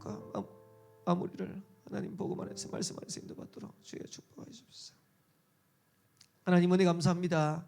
기도가 마무리를 하나님 복음 안에서 말씀 안에서 인도받도록 주여 축복하여 주옵소서. 하나님 은혜 감사합니다.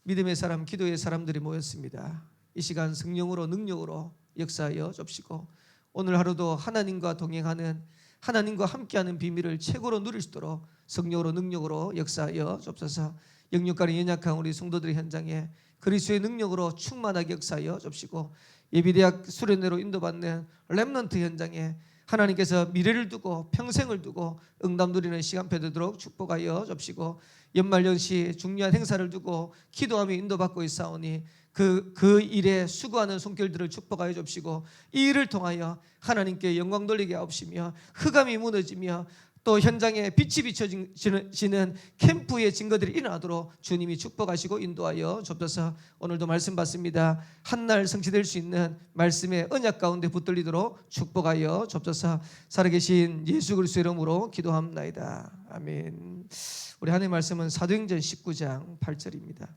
믿음의 사람, 기도의 사람들이 모였습니다. 이 시간 성령으로 능력으로 역사하여 줍시고 오늘 하루도 하나님과 동행하는, 하나님과 함께하는 비밀을 최고로 누릴 수 있도록 성령으로 능력으로 역사하여 줍소서. 영육간의 연약한 우리 성도들의 현장에 그리스도의 능력으로 충만하게 역사하여 줍시고 예비대학 수련회로 인도받는 렘넌트 현장에 하나님께서 미래를 두고 평생을 두고 응답 누리는 시간표 되도록 축복하여 줍시고 연말연시 중요한 행사를 두고 기도하며 인도받고 있사오니 그 일에 수고하는 손길들을 축복하여 줍시고 이 일을 통하여 하나님께 영광 돌리게 하옵시며 흑암이 무너지며 또 현장에 빛이 비춰지는 캠프의 증거들이 일어나도록 주님이 축복하시고 인도하여 줍소서. 오늘도 말씀 받습니다. 한날 성취될 수 있는 말씀의 언약 가운데 붙들리도록 축복하여 줍소서. 살아계신 예수 그리스도의 이름으로 기도합나이다. 아멘. 우리 하나님의 말씀은 사도행전 19장 8절입니다.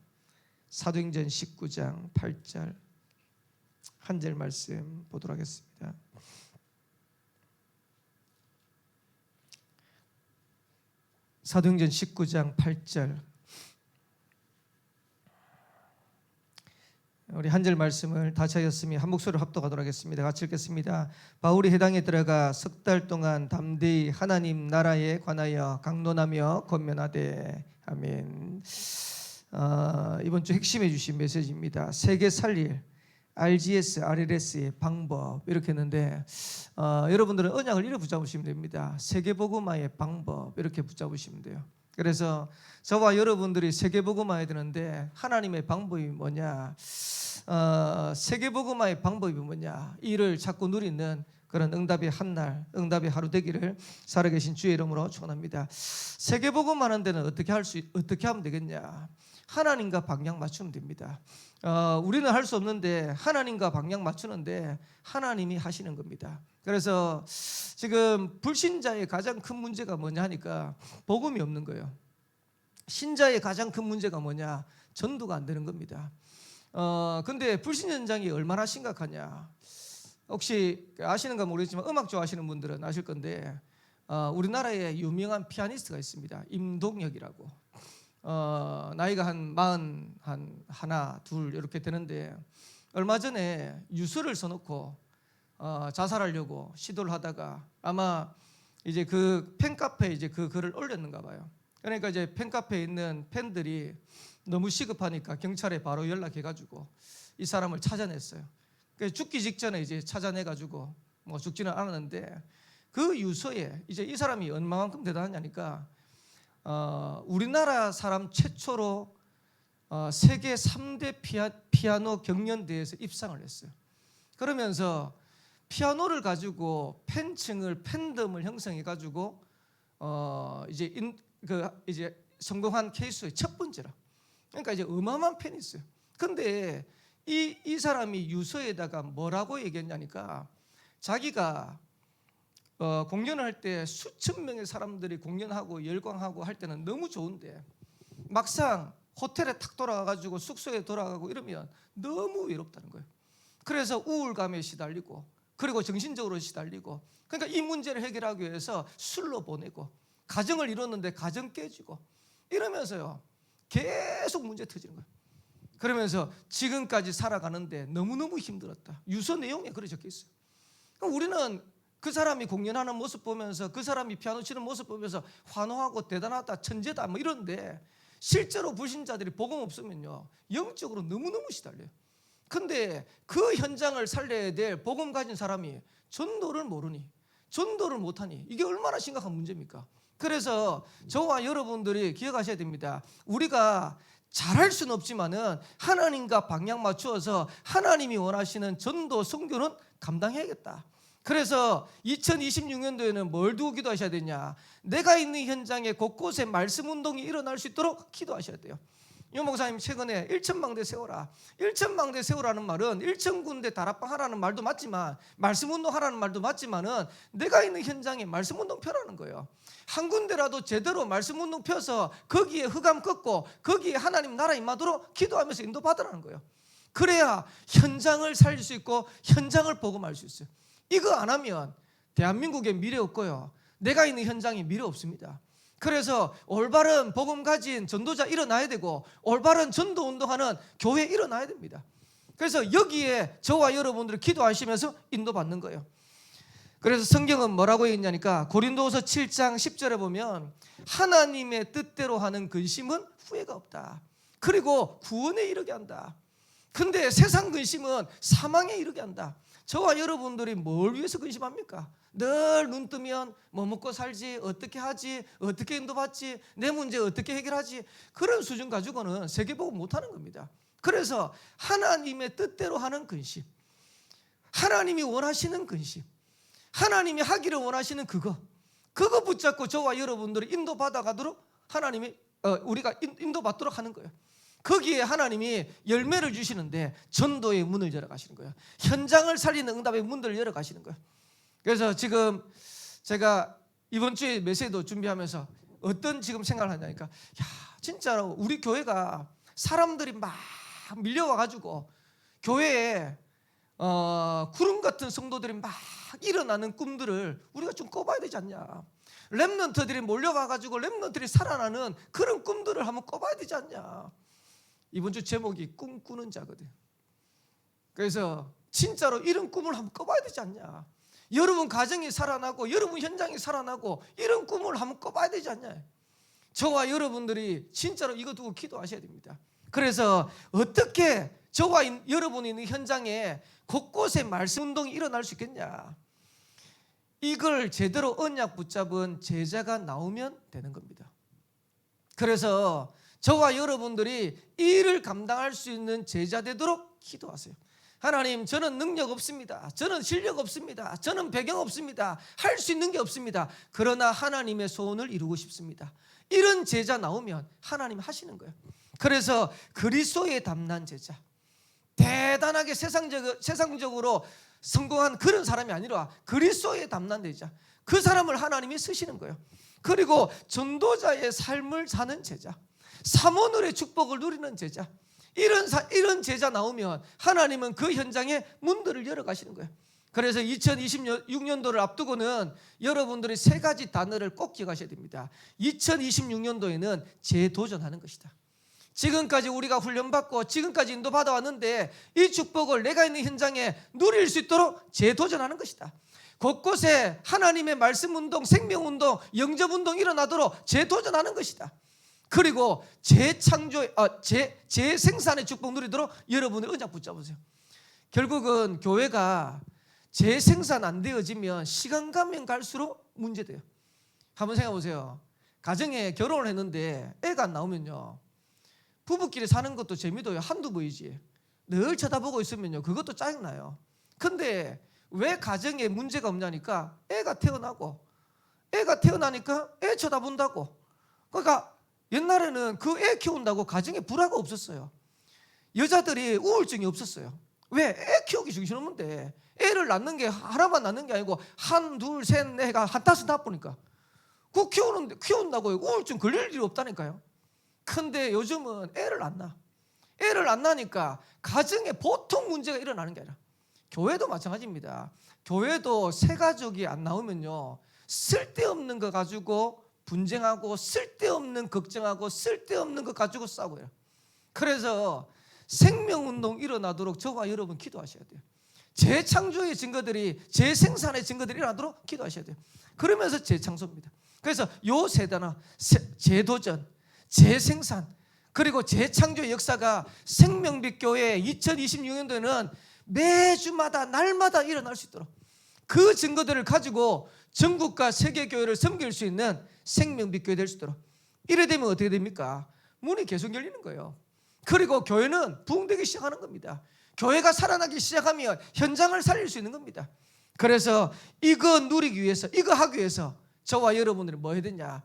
사도행전 19장 8절 한 절 말씀 보도록 하겠습니다. 사도행전 19장 8절 우리 한 절 말씀을 다 차였으니 한 목소리로 합독하도록 하겠습니다. 같이 읽겠습니다. 바울이 해당에 들어가 석 달 동안 담대히 하나님 나라에 관하여 강론하며 권면하되. 아멘. 이번 주 핵심해 주신 메시지입니다. 세계 살릴 RGS, RLS의 방법 이렇게 했는데 여러분들은 언약을 이렇게 붙잡으시면 됩니다. 세계복음화의 방법 이렇게 붙잡으시면 돼요. 그래서 저와 여러분들이 세계복음화해야 되는데 하나님의 방법이 뭐냐, 세계복음화의 방법이 뭐냐, 이를 자꾸 누리는 그런 응답의 한날, 응답의 하루 되기를 살아계신 주의 이름으로 축원합니다. 세계복음하는 데는 어떻게 하면 되겠냐? 하나님과 방향 맞추면 됩니다. 우리는 할 수 없는데 하나님과 방향 맞추는데 하나님이 하시는 겁니다. 그래서 지금 불신자의 가장 큰 문제가 뭐냐 하니까 복음이 없는 거예요. 신자의 가장 큰 문제가 뭐냐? 전도가 안 되는 겁니다. 근데 불신 현장이 얼마나 심각하냐? 혹시 아시는가 모르겠지만 음악 좋아하시는 분들은 아실 건데 우리나라에 유명한 피아니스트가 있습니다. 임동혁이라고. 나이가 한 40 하나 둘 이렇게 되는데 얼마 전에 유서를 써놓고 자살하려고 시도를 하다가 아마 이제 그 팬카페에 이제 그 글을 올렸는가 봐요. 그러니까 이제 팬카페에 있는 팬들이 너무 시급하니까 경찰에 바로 연락해가지고 이 사람을 찾아냈어요. 죽기 직전에 이제 찾아내가지고 뭐 죽지는 않았는데 그 유서에 이제 이 사람이 얼마만큼 대단하냐니까 우리나라 사람 최초로 세계 3대 피아노 경연대회에서 입상을 했어요. 그러면서 피아노를 가지고 팬덤을 형성해가지고 이제 성공한 케이스의 첫 번째라. 그러니까 이제 어마어마한 팬이 있어요. 근데 이 사람이 유서에다가 뭐라고 얘기했냐니까 자기가 공연을 할 때 수천 명의 사람들이 공연하고 열광하고 할 때는 너무 좋은데 막상 호텔에 탁 돌아가가지고 숙소에 돌아가고 이러면 너무 외롭다는 거예요. 그래서 우울감에 시달리고 그리고 정신적으로 시달리고 그러니까 이 문제를 해결하기 위해서 술로 보내고 가정을 이뤘는데 가정 깨지고 이러면서요 계속 문제 터지는 거예요. 그러면서 지금까지 살아가는데 너무너무 힘들었다. 유서 내용에 그렇게 적혀 있어요. 그러니까 우리는 그 사람이 공연하는 모습 보면서 그 사람이 피아노 치는 모습 보면서 환호하고 대단하다 천재다 뭐 이런데 실제로 불신자들이 복음 없으면요 영적으로 너무너무 시달려요. 근데 그 현장을 살려야 될 복음 가진 사람이 전도를 모르니 전도를 못하니 이게 얼마나 심각한 문제입니까? 그래서 저와 여러분들이 기억하셔야 됩니다. 우리가 잘할 수는 없지만은 하나님과 방향 맞추어서 하나님이 원하시는 전도 선교는 감당해야겠다. 그래서 2026년도에는 뭘 두고 기도하셔야 되냐? 내가 있는 현장에 곳곳에 말씀 운동이 일어날 수 있도록 기도하셔야 돼요. 유 목사님 최근에 1,000망대 세워라. 1,000망대 세우라는 말은 1,000군데 다락방 하라는 말도 맞지만 말씀 운동 하라는 말도 맞지만은 내가 있는 현장에 말씀 운동 펴라는 거예요. 한 군데라도 제대로 말씀 운동 펴서 거기에 흑암 꺾고 거기에 하나님 나라 임하도록 기도하면서 인도받으라는 거예요. 그래야 현장을 살릴 수 있고 현장을 복음할 수 있어요. 이거 안 하면 대한민국에 미래 없고요. 내가 있는 현장에 미래 없습니다. 그래서 올바른 복음 가진 전도자 일어나야 되고 올바른 전도 운동하는 교회 일어나야 됩니다. 그래서 여기에 저와 여러분들이 기도하시면서 인도받는 거예요. 그래서 성경은 뭐라고 했냐니까 고린도후서 7장 10절에 보면 하나님의 뜻대로 하는 근심은 후회가 없다. 그리고 구원에 이르게 한다. 근데 세상 근심은 사망에 이르게 한다. 저와 여러분들이 뭘 위해서 근심합니까? 늘 눈 뜨면 뭐 먹고 살지, 어떻게 하지, 어떻게 인도받지, 내 문제 어떻게 해결하지, 그런 수준 가지고는 세계복음 못하는 겁니다. 그래서 하나님의 뜻대로 하는 근심, 하나님이 원하시는 근심, 하나님이 하기를 원하시는 그거 붙잡고 저와 여러분들이 인도받아가도록 하나님이 우리가 인도받도록 하는 거예요. 거기에 하나님이 열매를 주시는데 전도의 문을 열어가시는 거예요. 현장을 살리는 응답의 문들을 열어가시는 거예요. 그래서 지금 제가 이번 주에 메시지도 준비하면서 어떤 지금 생각을 하냐니까, 야 진짜로 우리 교회가 사람들이 막 밀려와가지고 교회에 구름 같은 성도들이 막 일어나는 꿈들을 우리가 좀 꿔봐야 되지 않냐. 렘넌트들이 몰려와가지고 렘넌트들이 살아나는 그런 꿈들을 한번 꿔봐야 되지 않냐. 이번 주 제목이 꿈꾸는 자거든. 그래서 진짜로 이런 꿈을 한번 꿔봐야 되지 않냐. 여러분 가정이 살아나고 여러분 현장이 살아나고 이런 꿈을 한번 꿔봐야 되지 않냐. 저와 여러분들이 진짜로 이거 두고 기도하셔야 됩니다. 그래서 어떻게 저와 여러분이 있는 현장에 곳곳에 말씀 운동이 일어날 수 있겠냐. 이걸 제대로 언약 붙잡은 제자가 나오면 되는 겁니다. 그래서 저와 여러분들이 이 일을 감당할 수 있는 제자 되도록 기도하세요. 하나님, 저는 능력 없습니다. 저는 실력 없습니다. 저는 배경 없습니다. 할 수 있는 게 없습니다. 그러나 하나님의 소원을 이루고 싶습니다. 이런 제자 나오면 하나님 하시는 거예요. 그래서 그리스도에 담난 제자, 대단하게 세상적으로 성공한 그런 사람이 아니라 그리스도에 담난 제자, 그 사람을 하나님이 쓰시는 거예요. 그리고 전도자의 삶을 사는 제자, 사모늘의 축복을 누리는 제자, 이런 제자 나오면 하나님은 그 현장에 문들을 열어가시는 거예요. 그래서 2026년도를 앞두고는 여러분들이 세 가지 단어를 꼭 기억하셔야 됩니다. 2026년도에는 재도전하는 것이다. 지금까지 우리가 훈련받고 지금까지 인도받아 왔는데 이 축복을 내가 있는 현장에 누릴 수 있도록 재도전하는 것이다. 곳곳에 하나님의 말씀 운동, 생명 운동, 영접 운동 일어나도록 재도전하는 것이다. 그리고 재생산의 축복 누리도록 여러분을 언약 붙잡으세요. 결국은 교회가 재생산 안 되어지면 시간 가면 갈수록 문제돼요. 한번 생각해 보세요. 가정에 결혼을 했는데 애가 안 나오면요, 부부끼리 사는 것도 재미도 한두 번이지. 늘 쳐다보고 있으면요, 그것도 짜증나요. 근데 왜 가정에 문제가 없냐니까, 애가 태어나니까 애 쳐다본다고. 그러니까 옛날에는 그 애 키운다고 가정에 불화가 없었어요. 여자들이 우울증이 없었어요. 왜? 애 키우기 정신없는데 애를 낳는 게 하나만 낳는 게 아니고 한, 둘, 셋, 넷가 한 다섯 낳보니까 그 키운다고 우울증 걸릴 일이 없다니까요. 근데 요즘은 애를 안 낳아. 애를 안 낳으니까 가정에 보통 문제가 일어나는 게 아니라, 교회도 마찬가지입니다. 교회도 새 가족이 안 나오면요, 쓸데없는 거 가지고 분쟁하고 쓸데없는 걱정하고 쓸데없는 거 가지고 싸워요. 그래서 생명운동 일어나도록 저와 여러분 기도하셔야 돼요. 재창조의 증거들이, 재생산의 증거들이 일어나도록 기도하셔야 돼요. 그러면서 재창조입니다. 그래서 요 세 단어, 재도전, 재생산, 그리고 재창조의 역사가 생명빛 교회 2026년도에는 매주마다 날마다 일어날 수 있도록 그 증거들을 가지고 전국과 세계 교회를 섬길 수 있는 생명빛 교회 될 수 있도록. 이래 되면 어떻게 됩니까? 문이 계속 열리는 거예요. 그리고 교회는 부흥되기 시작하는 겁니다. 교회가 살아나기 시작하면 현장을 살릴 수 있는 겁니다. 그래서 이거 누리기 위해서, 이거 하기 위해서 저와 여러분들이 뭐 해야 되냐.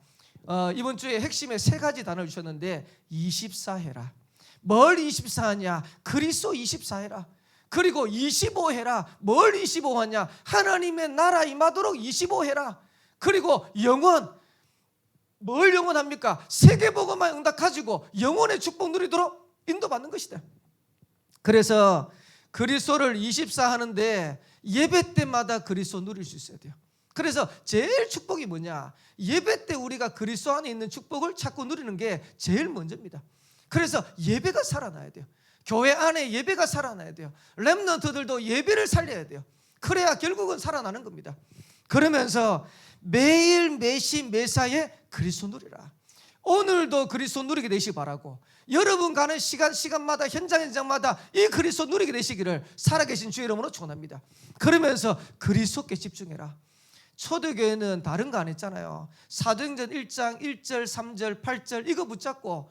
이번 주에 핵심에 세 가지 단어를 주셨는데 24해라. 뭘 24하냐? 그리스도 24해라. 그리고 25해라. 뭘 25하냐? 하나님의 나라 임하도록 25해라. 그리고 영원, 뭘 영원합니까? 세계복음만 응답 가지고 영원의 축복 누리도록 인도받는 것이다. 그래서 그리스도를 24 하는데 예배 때마다 그리스도 누릴 수 있어야 돼요. 그래서 제일 축복이 뭐냐? 예배 때 우리가 그리스도 안에 있는 축복을 찾고 누리는 게 제일 먼저입니다. 그래서 예배가 살아나야 돼요. 교회 안에 예배가 살아나야 돼요. 렘넌트들도 예배를 살려야 돼요. 그래야 결국은 살아나는 겁니다. 그러면서 매일 매시 매사에 그리스도 누리라. 오늘도 그리스도 누리게 되시기 바라고, 여러분 가는 시간마다 현장마다 이 그리스도 누리게 되시기를 살아계신 주의 이름으로 축원합니다. 그러면서 그리스도께 집중해라. 초대교회는 다른 거 안 했잖아요. 사도행전 1장 1절 3절 8절 이거 붙잡고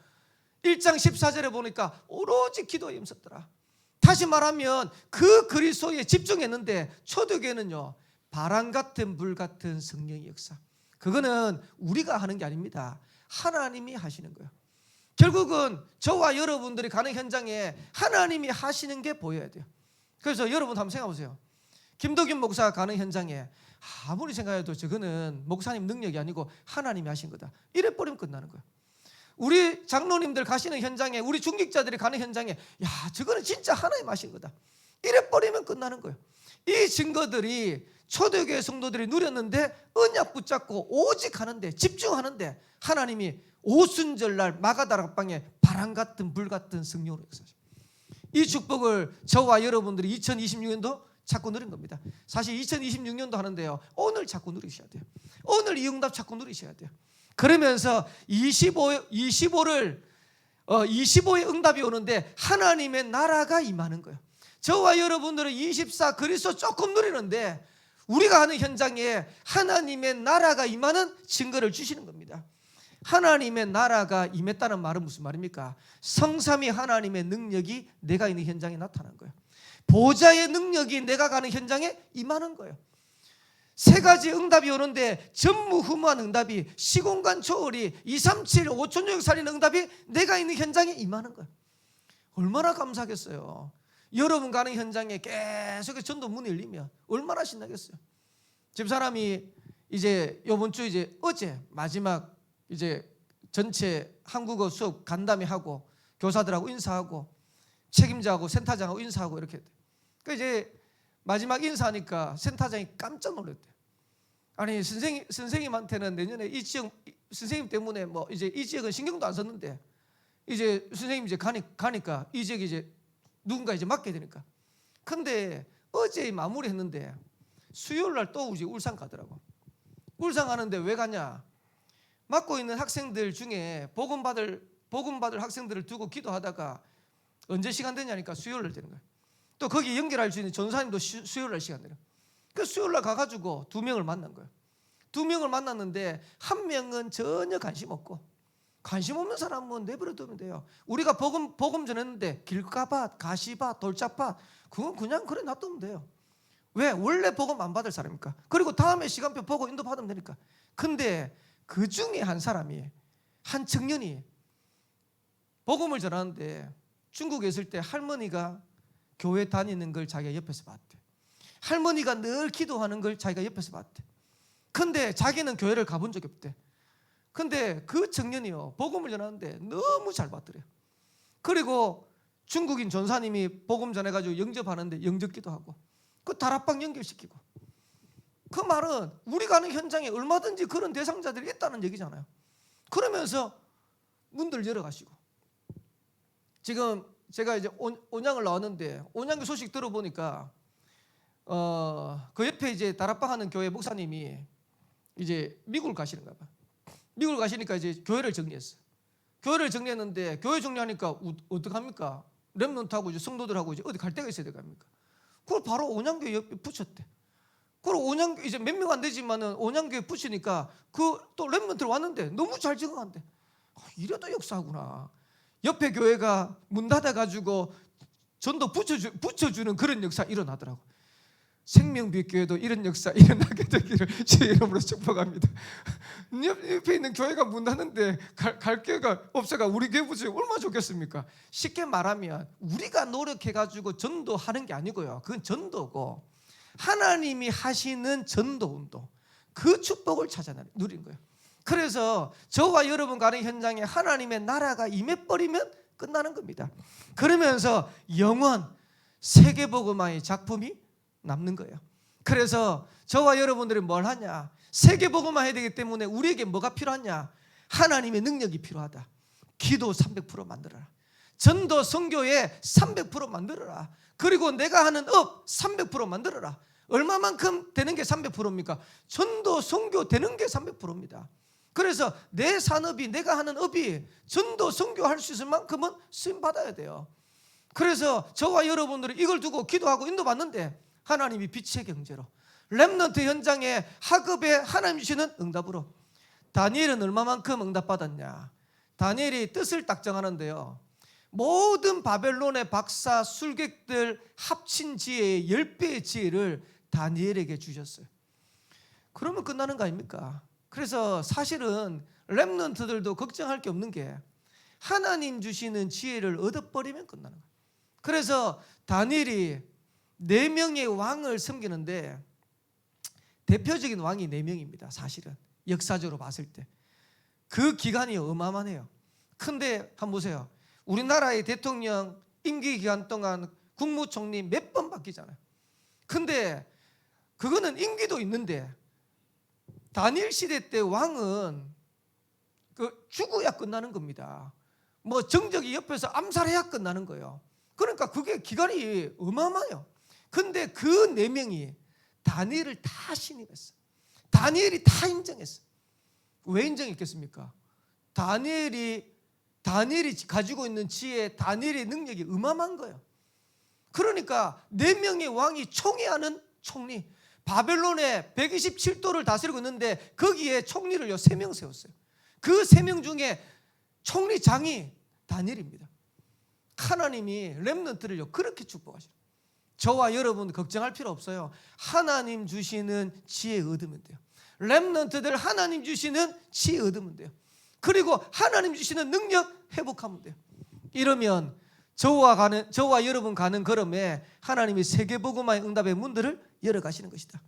1장 14절에 보니까 오로지 기도에 힘썼더라. 다시 말하면 그 그리스도에 집중했는데, 초대교회는요 바람 같은 불 같은 성령의 역사, 그거는 우리가 하는 게 아닙니다. 하나님이 하시는 거예요. 결국은 저와 여러분들이 가는 현장에 하나님이 하시는 게 보여야 돼요. 그래서 여러분 한번 생각해 보세요. 김덕균 목사가 가는 현장에 아무리 생각해도 저거는 목사님 능력이 아니고 하나님이 하신 거다, 이래 버리면 끝나는 거예요. 우리 장로님들 가시는 현장에, 우리 중직자들이 가는 현장에 야 저거는 진짜 하나님 하신 거다, 이래 버리면 끝나는 거예요. 이 증거들이 초대교회 성도들이 누렸는데, 언약 붙잡고 오직 하는데, 집중하는데 하나님이 오순절날 마가다락방에 바람 같은 불 같은 성령으로 역사하십니다. 이 축복을 저와 여러분들이 2026년도 찾고 누린 겁니다. 사실 2026년도 하는데요, 오늘 찾고 누리셔야 돼요. 오늘 이 응답 찾고 누리셔야 돼요. 그러면서 25의 응답이 오는데 하나님의 나라가 임하는 거예요. 저와 여러분들은 24 그리스도 조금 누리는데, 우리가 하는 현장에 하나님의 나라가 임하는 증거를 주시는 겁니다. 하나님의 나라가 임했다는 말은 무슨 말입니까? 성삼위 하나님의 능력이 내가 있는 현장에 나타난 거예요. 보좌의 능력이 내가 가는 현장에 임하는 거예요. 세 가지 응답이 오는데 전무후무한 응답이, 시공간 초월이, 237 5천년 살리는 응답이 내가 있는 현장에 임하는 거예요. 얼마나 감사하겠어요. 여러분 가는 현장에 계속 전도 문이 열리면 얼마나 신나겠어요. 집사람이 이제 이번 주 이제 어제 마지막 이제 전체 한국어 수업 간담회 하고 교사들하고 인사하고 책임자하고 센터장하고 인사하고 이렇게. 그 이제 마지막 인사하니까 센터장이 깜짝 놀랐대요. 아니 선생님한테는 내년에 이 지역 선생님 때문에 뭐 이제 이 지역은 신경도 안 썼는데, 이제 선생님 이제 가니까 이 지역이 이제 누군가 이제 맡게 되니까. 근데 어제 마무리했는데 수요일 날 또 이제 울산 가더라고. 울산 가는데 왜 가냐? 맡고 있는 학생들 중에 복음 받을 학생들을 두고 기도하다가 언제 시간 되냐니까 수요일 날 되는 거야. 또 거기 연결할 수 있는 전사님도 수요일 날 시간 되는. 그 수요일 날 가가지고 2명을 만난 거예요. 2명을 만났는데 한 명은 전혀 관심 없고, 관심 없는 사람은 내버려 두면 돼요. 우리가 복음 전했는데 길가밭, 가시밭, 돌짝밭 그건 그냥 그래 놔두면 돼요. 왜? 원래 복음 안 받을 사람입니까? 그리고 다음에 시간표 보고 인도 받으면 되니까. 근데 그 중에 한 사람이, 한 청년이 복음을 전하는데 중국에 있을 때 할머니가 교회 다니는 걸 자기가 옆에서 봤대. 할머니가 늘 기도하는 걸 자기가 옆에서 봤대. 근데 자기는 교회를 가본 적이 없대. 근데 그 청년이요 복음을 전하는데 너무 잘 받더래요. 그리고 중국인 전사님이 복음 전해가지고 영접하는데 영접기도 하고, 그 다락방 연결시키고. 그 말은 우리 가는 현장에 얼마든지 그런 대상자들이 있다는 얘기잖아요. 그러면서 문들 열어가시고. 지금 제가 이제 온양을 나왔는데 온양교 소식 들어보니까 그 옆에 이제 다락방 하는 교회 목사님이 이제 미국을 가시는가 봐. 미국을 가시니까 이제 교회를 정리했어요. 교회를 정리했는데 교회 정리하니까 어떡합니까? 렘넌트하고 이제 성도들하고 이제 어디 갈 데가 있어야 될겁니까? 그걸 바로 온양교회 옆에 붙였대. 그리고 온양교 이제 몇 명 안 되지만은 온양교회 붙이니까 그 또 렘넌트를 왔는데 너무 잘 적응한대. 이래도 역사구나. 옆에 교회가 문 닫아가지고 전도 붙여주는 그런 역사 일어나더라고. 생명빛교회도 이런 역사 일어나게 되기를 제 이름으로 축복합니다. 옆에 있는 교회가 문 닫는데 갈 교회가 없어가 우리 교회 붙이면 얼마나 좋겠습니까? 쉽게 말하면 우리가 노력해가지고 전도하는 게 아니고요. 그건 전도고 하나님이 하시는 전도 운동, 그 축복을 찾아 누린 거예요. 그래서 저와 여러분 가는 현장에 하나님의 나라가 임해버리면 끝나는 겁니다. 그러면서 영원 세계복음화의 작품이 남는 거예요. 그래서 저와 여러분들이 뭘 하냐? 세계복음화 해야 되기 때문에 우리에게 뭐가 필요하냐? 하나님의 능력이 필요하다. 기도 300% 만들어라. 전도 선교에 300% 만들어라. 그리고 내가 하는 업 300% 만들어라. 얼마만큼 되는 게 300%입니까? 전도 선교 되는 게 300%입니다. 그래서 내 산업이, 내가 하는 업이 전도 선교할 수 있을 만큼은 쓰임 받아야 돼요. 그래서 저와 여러분들이 이걸 두고 기도하고 인도받는데 하나님이 빛의 경제로, 렘넌트 현장에 학업에 하나님 주시는 응답으로. 다니엘은 얼마만큼 응답받았냐? 다니엘이 뜻을 딱 정하는데요, 모든 바벨론의 박사, 술객들 합친 지혜의 10배의 지혜를 다니엘에게 주셨어요. 그러면 끝나는 거 아닙니까? 그래서 사실은 렘넌트들도 걱정할 게 없는 게 하나님 주시는 지혜를 얻어버리면 끝나는 거예요. 그래서 다니엘이 4명의 왕을 섬기는데 대표적인 왕이 4명입니다. 사실은 역사적으로 봤을 때 그 기간이 어마어마해요. 근데 한번 보세요. 우리나라의 대통령 임기 기간 동안 국무총리 몇 번 바뀌잖아요. 근데 그거는 임기도 있는데 다니엘 시대 때 왕은 죽어야 끝나는 겁니다. 뭐 정적이 옆에서 암살해야 끝나는 거예요. 그러니까 그게 기간이 어마어마해요. 근데 그 4명이 다니엘을 다 신임했어. 다니엘이 다 인정했어. 왜 인정했겠습니까? 다니엘이 가지고 있는 지혜, 다니엘의 능력이 어마어마한 거예요. 그러니까 4명의 왕이 총회하는 총리, 바벨론에 127도를 다스리고 있는데 거기에 총리를요 3명 세웠어요. 그 3명 중에 총리장이 다니엘입니다. 하나님이 렘넌트를요 그렇게 축복하시죠. 저와 여러분 걱정할 필요 없어요. 하나님 주시는 지혜 얻으면 돼요. 렘넌트들 하나님 주시는 지혜 얻으면 돼요. 그리고 하나님 주시는 능력 회복하면 돼요. 이러면 저와 여러분 가는 걸음에 하나님이 세계복음화의 응답의 문들을 열어가시는 것이다.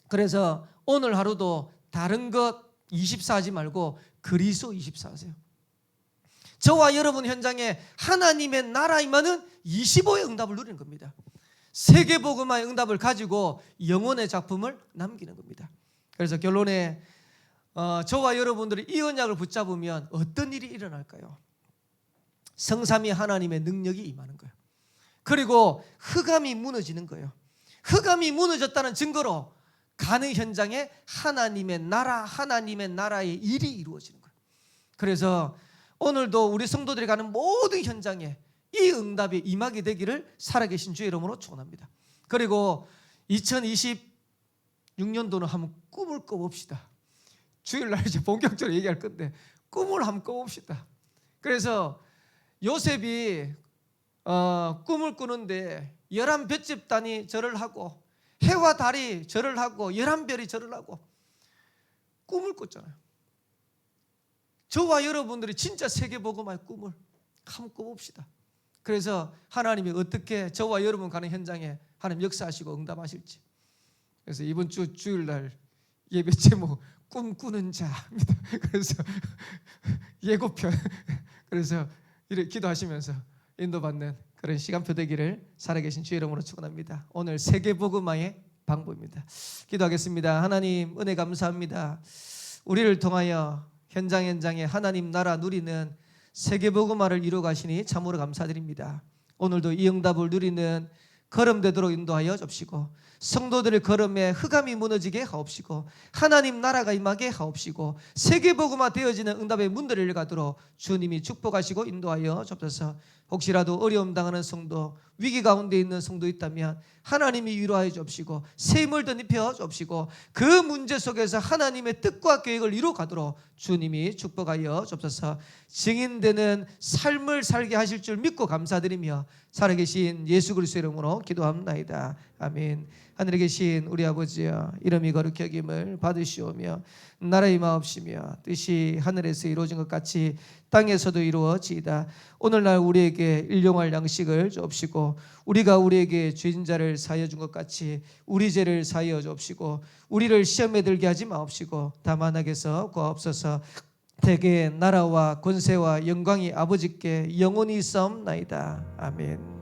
그래서 오늘 하루도 다른 것 24하지 말고 그리스도 24하세요. 저와 여러분 현장에 하나님의 나라 임하는 25의 응답을 누리는 겁니다. 세계복음화의 응답을 가지고 영혼의 작품을 남기는 겁니다. 그래서 결론에 저와 여러분들이 이 언약을 붙잡으면 어떤 일이 일어날까요? 성삼위 하나님의 능력이 임하는 거예요. 그리고 흑암이 무너지는 거예요. 흑암이 무너졌다는 증거로 가는 현장에 하나님의 나라의 일이 이루어지는 거예요. 그래서 오늘도 우리 성도들이 가는 모든 현장에 이 응답이 임하게 되기를 살아계신 주의 이름으로 축원합니다. 그리고 2026년도는 한번 꿈을 꿔봅시다. 주일날 이제 본격적으로 얘기할 건데 꿈을 한번 꿔봅시다. 그래서 요셉이 꿈을 꾸는데 11볏집단이 절을 하고 해와 달이 절을 하고 11별이 절을 하고 꿈을 꿨잖아요. 저와 여러분들이 진짜 세계복음화의 꿈을 한번 꿔봅시다. 그래서 하나님이 어떻게 저와 여러분 가는 현장에 하나님 역사하시고 응답하실지. 그래서 이번 주 주일날 예배 제목 꿈꾸는 자입니다. 그래서 예고편. 그래서 이렇게 기도하시면서 인도받는 그런 시간표 되기를 살아계신 주의 이름으로 축원합니다. 오늘 세계복음화의 방법입니다. 기도하겠습니다. 하나님 은혜 감사합니다. 우리를 통하여 현장에 하나님 나라 누리는 세계복음화를 이루어 가시니 참으로 감사드립니다. 오늘도 이 응답을 누리는 걸음되도록 인도하여 주시고 성도들의 걸음에 흑암이 무너지게 하옵시고 하나님 나라가 임하게 하옵시고 세계복음화 되어지는 응답의 문들을 열가도록 주님이 축복하시고 인도하여 주옵소서. 혹시라도 어려움 당하는 성도, 위기 가운데 있는 성도 있다면 하나님이 위로하여 주옵시고 샘을 덧입혀 주옵시고 그 문제 속에서 하나님의 뜻과 계획을 이루어가도록 주님이 축복하여 주옵소서. 증인되는 삶을 살게 하실 줄 믿고 감사드리며 살아계신 예수 그리스도의 이름으로 기도합나이다. 아멘. 하늘에 계신 우리 아버지여, 이름이 거룩히 여김을 받으시오며 나라의 마옵시며 뜻이 하늘에서 이루어진 것 같이 땅에서도 이루어지이다. 오늘날 우리에게 일용할 양식을 주옵시고 우리가 우리에게 죄진 자를 사하여 준 것 같이 우리 죄를 사하여 주옵시고 우리를 시험에 들게 하지 마옵시고 다만 악에서 구하옵소서. 대개 나라와 권세와 영광이 아버지께 영원히 있사옵나이다. 아멘.